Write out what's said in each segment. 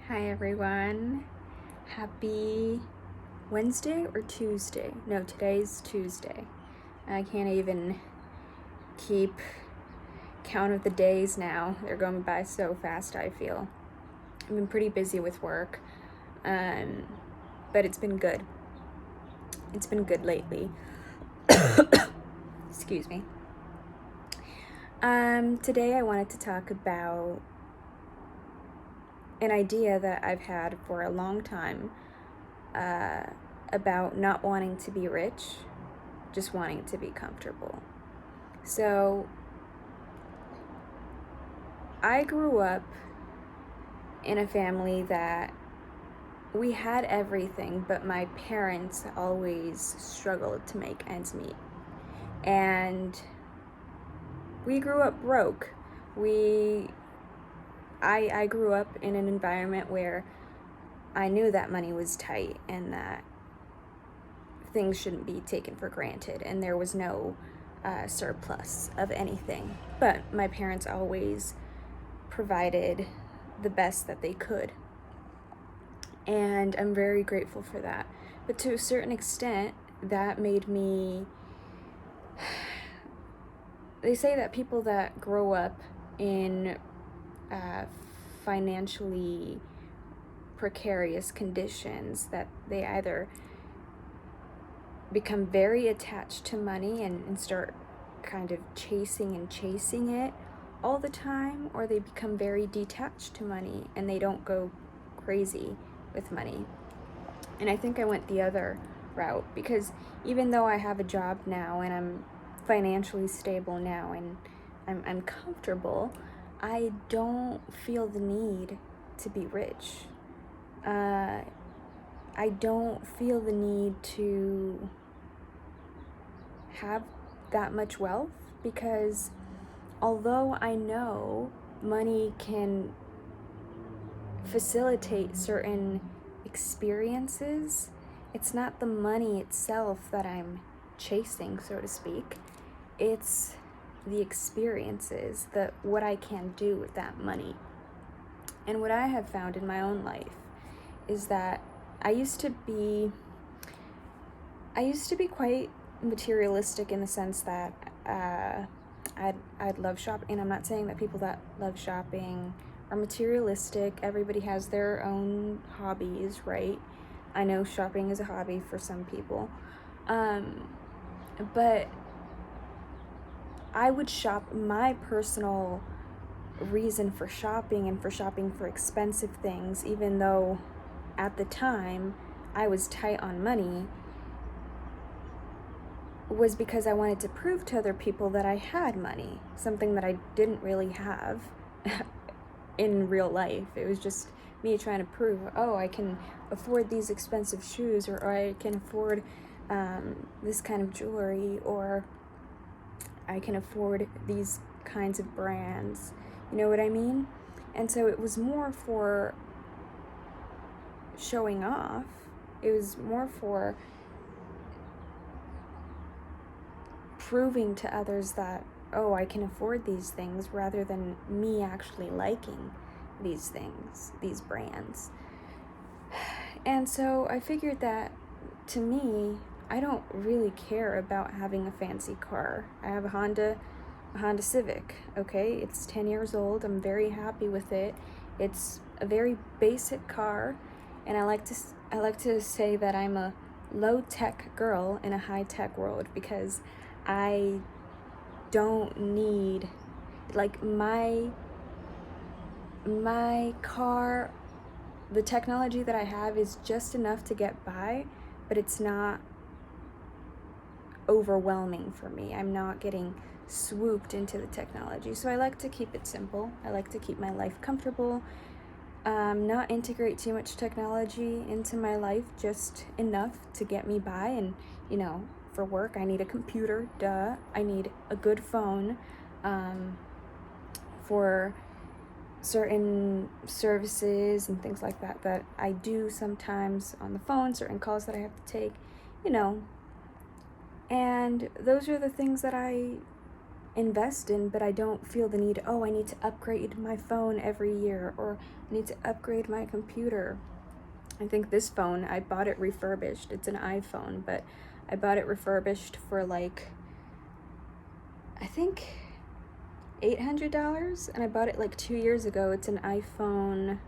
Hi everyone. Happy Wednesday or Tuesday? No, today's Tuesday. I can't even keep count of the days now. They're going by so fast, I feel. I've been pretty busy with work, but it's been good. It's been good lately. Excuse me. Today I wanted to talk about an idea that I've had for a long time about not wanting to be rich, just wanting to be comfortable. So, I grew up in a family that we had everything, but my parents always struggled to make ends meet. And we grew up broke. I grew up in an environment where I knew that money was tight and that things shouldn't be taken for granted, and there was no surplus of anything. But my parents always provided the best that they could. And I'm very grateful for that. But to a certain extent, that made me. They say that people that grow up in financially precarious conditions, that they either become very attached to money and start kind of chasing it all the time, or they become very detached to money and they don't go crazy with money. And I think I went the other route, because even though I have a job now and I'm financially stable now and I'm comfortable, I don't feel the need to be rich. I don't feel the need to have that much wealth, because although I know money can facilitate certain experiences, it's not the money itself that I'm chasing, so to speak. It's the experiences, what I can do with that money. And what I have found in my own life is that I used to be quite materialistic, in the sense that I'd love shopping. And I'm not saying that people that love shopping are materialistic. Everybody has their own hobbies, right? I know shopping is a hobby for some people. But I would shop. My personal reason for shopping, and for shopping for expensive things, even though at the time I was tight on money, was because I wanted to prove to other people that I had money, something that I didn't really have in real life. It was just me trying to prove, oh, I can afford these expensive shoes, or I can afford this kind of jewelry, or I can afford these kinds of brands. You know what I mean? And so it was more for showing off. It was more for proving to others that, oh, I can afford these things, rather than me actually liking these things, these brands. And so I figured that, to me, I don't really care about having a fancy car. I have a Honda Civic, okay? It's 10 years old. I'm very happy with it. It's a very basic car, and I like to say that I'm a low-tech girl in a high-tech world, because I don't need, like, my car, the technology that I have is just enough to get by, but it's not overwhelming for me. I'm not getting swooped into the technology. So I like to keep it simple. I like to keep my life comfortable. Not integrate too much technology into my life, just enough to get me by. And, for work, I need a computer, duh. I need a good phone for certain services and things like that I do sometimes on the phone, certain calls that I have to take, And those are the things that I invest in, but I don't feel the need, oh, I need to upgrade my phone every year, or I need to upgrade my computer. I think this phone, I bought it refurbished. It's an iPhone, but I bought it refurbished for like, I think $800, and I bought it like 2 years ago. It's an iPhone,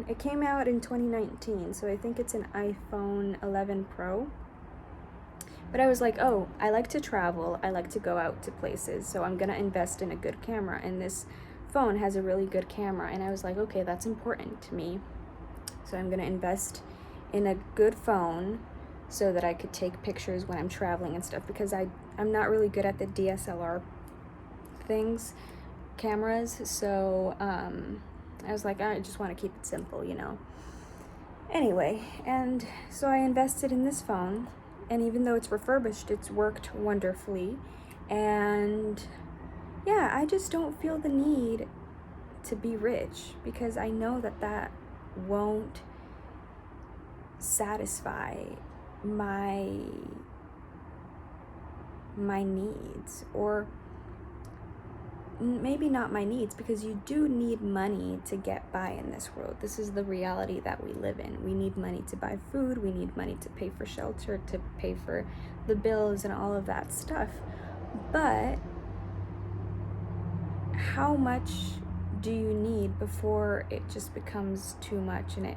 it came out in 2019, so I think it's an iPhone 11 Pro. But I was like, oh, I like to travel, I like to go out to places, so I'm gonna invest in a good camera, and this phone has a really good camera, and I was like, okay, that's important to me, so I'm gonna invest in a good phone so that I could take pictures when I'm traveling and stuff, because I'm not really good at the DSLR cameras, so I was like, I just want to keep it simple, Anyway, and so I invested in this phone, and even though it's refurbished, it's worked wonderfully, and yeah, I just don't feel the need to be rich, because I know that won't satisfy my needs, or maybe not my needs, because you do need money to get by in this world. This is the reality that we live in. We need money to buy food, we need money to pay for shelter, to pay for the bills and all of that stuff. But how much do you need before it just becomes too much? And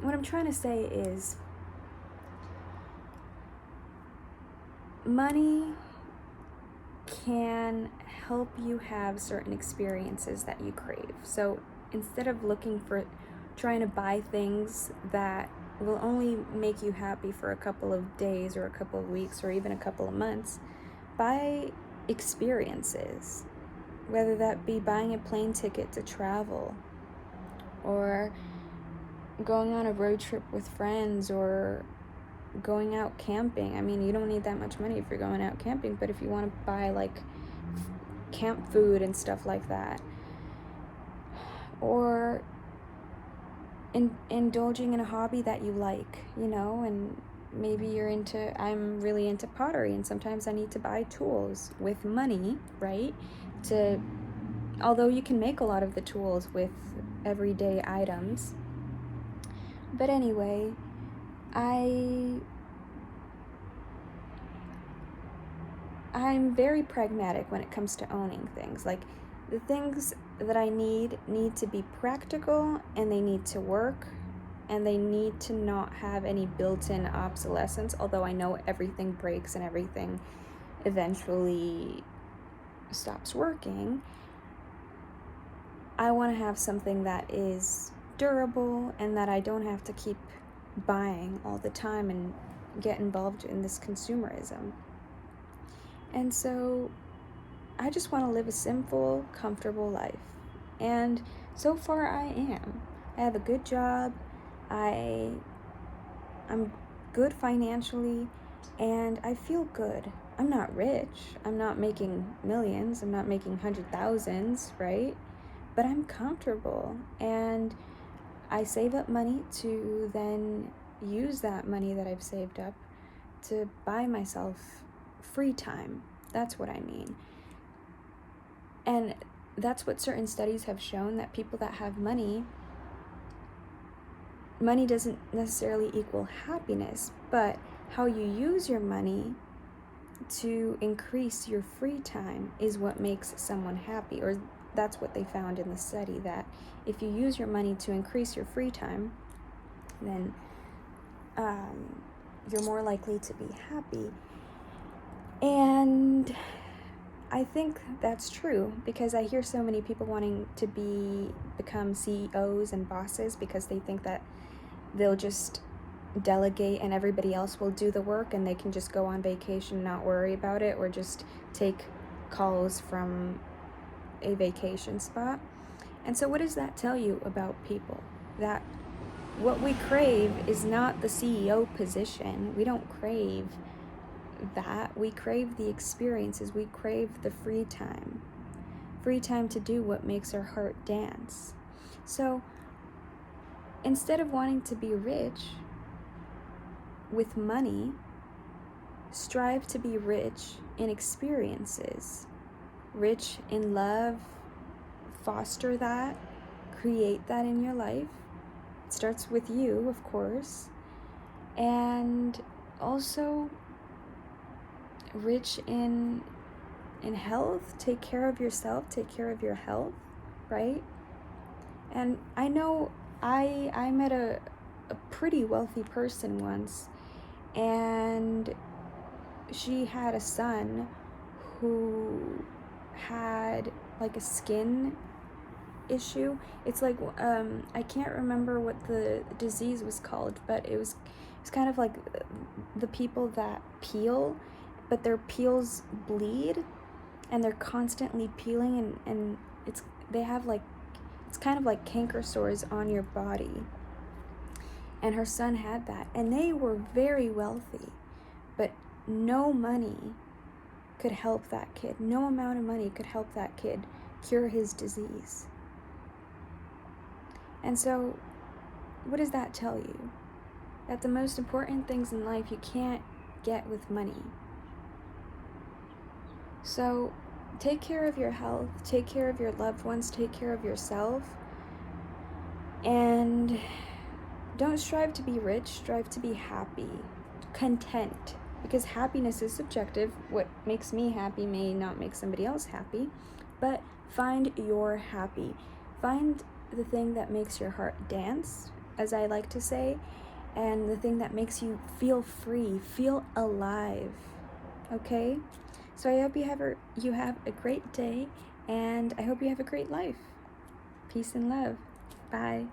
what I'm trying to say is, money can help you have certain experiences that you crave. So instead of trying to buy things that will only make you happy for a couple of days or a couple of weeks or even a couple of months, buy experiences, whether that be buying a plane ticket to travel, or going on a road trip with friends, or going out camping. I mean, you don't need that much money if you're going out camping, but if you want to buy like camp food and stuff like that, or indulging in a hobby that you like, and maybe I'm really into pottery, and sometimes I need to buy tools with money, right? Although you can make a lot of the tools with everyday items. But anyway, I'm very pragmatic when it comes to owning things. Like, the things that I need to be practical, and they need to work, and they need to not have any built-in obsolescence, although I know everything breaks and everything eventually stops working. I want to have something that is durable and that I don't have to keep buying all the time and get involved in this consumerism. And so I just want to live a simple, comfortable life. And so far I am. I have a good job. I'm good financially, and I feel good. I'm not rich. I'm not making millions. I'm not making 100,000s, right? But I'm comfortable, and I save up money to then use that money that I've saved up to buy myself free time. That's what I mean. And that's what certain studies have shown, that people that have money doesn't necessarily equal happiness, but how you use your money to increase your free time is what makes someone happy. Or that's what they found in the study, that if you use your money to increase your free time, then you're more likely to be happy. And I think that's true, because I hear so many people wanting to become CEOs and bosses because they think that they'll just delegate and everybody else will do the work, and they can just go on vacation and not worry about it, or just take calls from a vacation spot. And so what does that tell you about people? That what we crave is not the CEO position. We don't crave that. We crave the experiences. We crave the free time to do what makes our heart dance. So instead of wanting to be rich with money, strive to be rich in experiences, rich in love. Foster that, create that in your life. It starts with you, of course. And also rich in health. Take care of yourself, take care of your health, right? And I know I met a pretty wealthy person once, and she had a son who had like a skin issue. It's like I can't remember what the disease was called, but it's kind of like the people that peel, but their peels bleed, and they're constantly peeling, and they have like, it's kind of like canker sores on your body. And her son had that, and they were very wealthy, but no money could help that kid. No amount of money could help that kid cure his disease. And so, what does that tell you? That the most important things in life you can't get with money. So, take care of your health, take care of your loved ones, take care of yourself, and don't strive to be rich, strive to be happy, content, because happiness is subjective. What makes me happy may not make somebody else happy, but find your happy. Find the thing that makes your heart dance, as I like to say, and the thing that makes you feel free, feel alive, okay? So I hope you have a great day, and I hope you have a great life. Peace and love. Bye.